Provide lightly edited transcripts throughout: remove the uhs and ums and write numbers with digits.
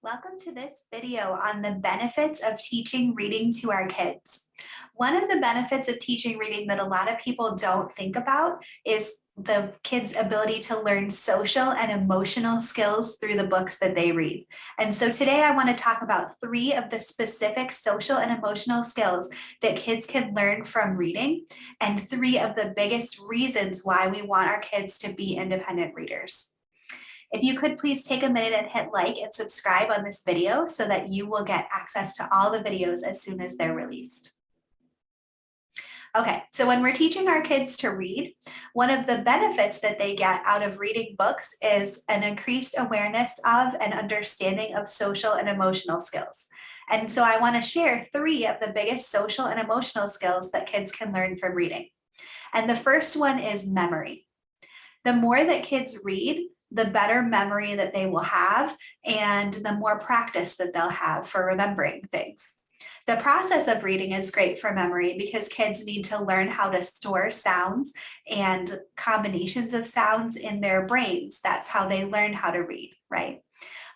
Welcome to this video on the benefits of teaching reading to our kids. One of the benefits of teaching reading that a lot of people don't think about is the kids' ability to learn social and emotional skills through the books that they read. And so today I want to talk about 3 of the specific social and emotional skills that kids can learn from reading, and 3 of the biggest reasons why we want our kids to be independent readers. If you could please take a minute and hit like and subscribe on this video so that you will get access to all the videos as soon as they're released. Okay, so when we're teaching our kids to read, one of the benefits that they get out of reading books is an increased awareness of and understanding of social and emotional skills. And so I want to share 3 of the biggest social and emotional skills that kids can learn from reading. And the first one is memory. The more that kids read, the better memory that they will have and the more practice that they'll have for remembering things. The process of reading is great for memory because kids need to learn how to store sounds and combinations of sounds in their brains. That's how they learn how to read, right?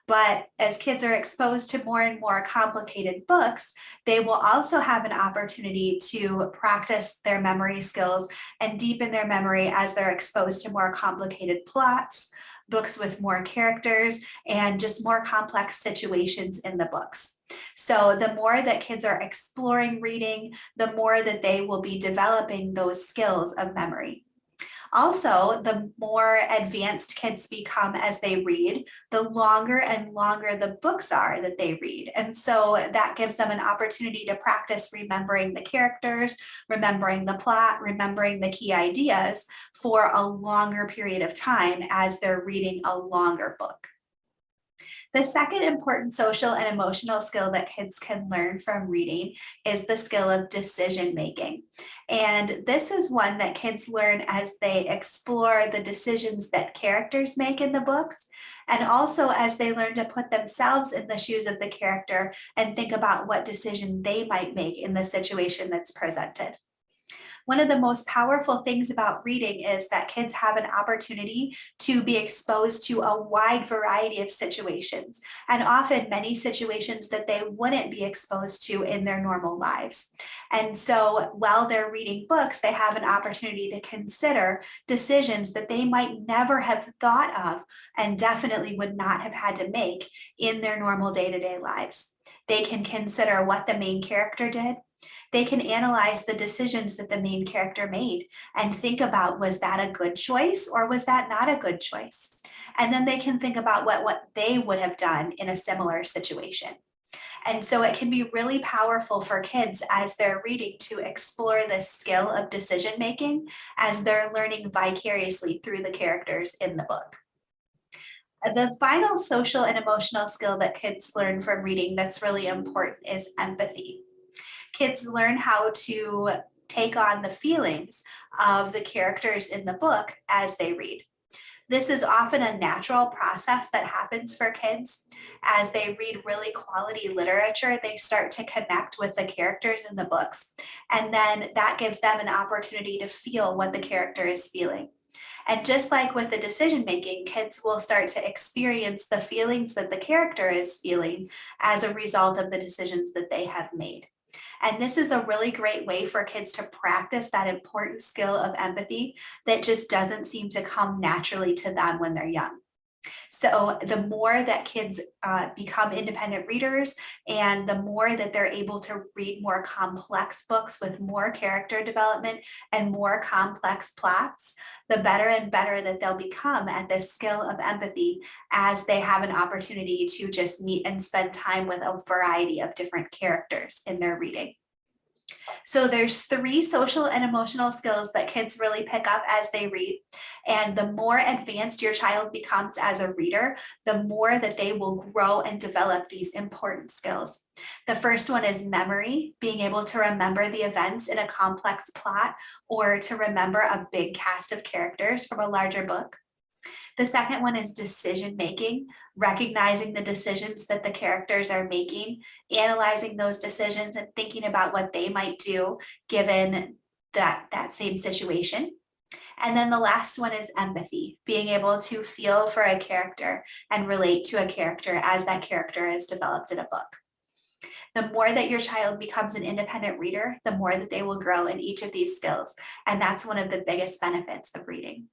But as kids are exposed to more and more complicated books, they will also have an opportunity to practice their memory skills and deepen their memory as they're exposed to more complicated plots, books with more characters, and just more complex situations in the books. So the more that kids are exploring reading, the more that they will be developing those skills of memory. Also, the more advanced kids become as they read, the longer and longer the books are that they read. And so that gives them an opportunity to practice remembering the characters, remembering the plot, remembering the key ideas for a longer period of time as they're reading a longer book. The second important social and emotional skill that kids can learn from reading is the skill of decision making. And this is one that kids learn as they explore the decisions that characters make in the books, and also as they learn to put themselves in the shoes of the character and think about what decision they might make in the situation that's presented. One of the most powerful things about reading is that kids have an opportunity to be exposed to a wide variety of situations, and often many situations that they wouldn't be exposed to in their normal lives. And so while they're reading books, they have an opportunity to consider decisions that they might never have thought of and definitely would not have had to make in their normal day-to-day lives. They can consider what the main character did. They can analyze the decisions that the main character made and think about, was that a good choice or was that not a good choice? And then they can think about what they would have done in a similar situation. And so it can be really powerful for kids as they're reading to explore this skill of decision making as they're learning vicariously through the characters in the book. The final social and emotional skill that kids learn from reading that's really important is empathy. Kids learn how to take on the feelings of the characters in the book as they read. This is often a natural process that happens for kids. As they read really quality literature, they start to connect with the characters in the books, and then that gives them an opportunity to feel what the character is feeling. And just like with the decision making, kids will start to experience the feelings that the character is feeling as a result of the decisions that they have made. And this is a really great way for kids to practice that important skill of empathy that just doesn't seem to come naturally to them when they're young. So the more that kids become independent readers and the more that they're able to read more complex books with more character development and more complex plots, the better and better that they'll become at this skill of empathy as they have an opportunity to just meet and spend time with a variety of different characters in their reading. So there's 3 social and emotional skills that kids really pick up as they read. And the more advanced your child becomes as a reader, the more that they will grow and develop these important skills. The first one is memory, being able to remember the events in a complex plot or to remember a big cast of characters from a larger book. The second one is decision making, recognizing the decisions that the characters are making, analyzing those decisions and thinking about what they might do given that same situation. And then the last one is empathy, being able to feel for a character and relate to a character as that character is developed in a book. The more that your child becomes an independent reader, the more that they will grow in each of these skills. And that's one of the biggest benefits of reading.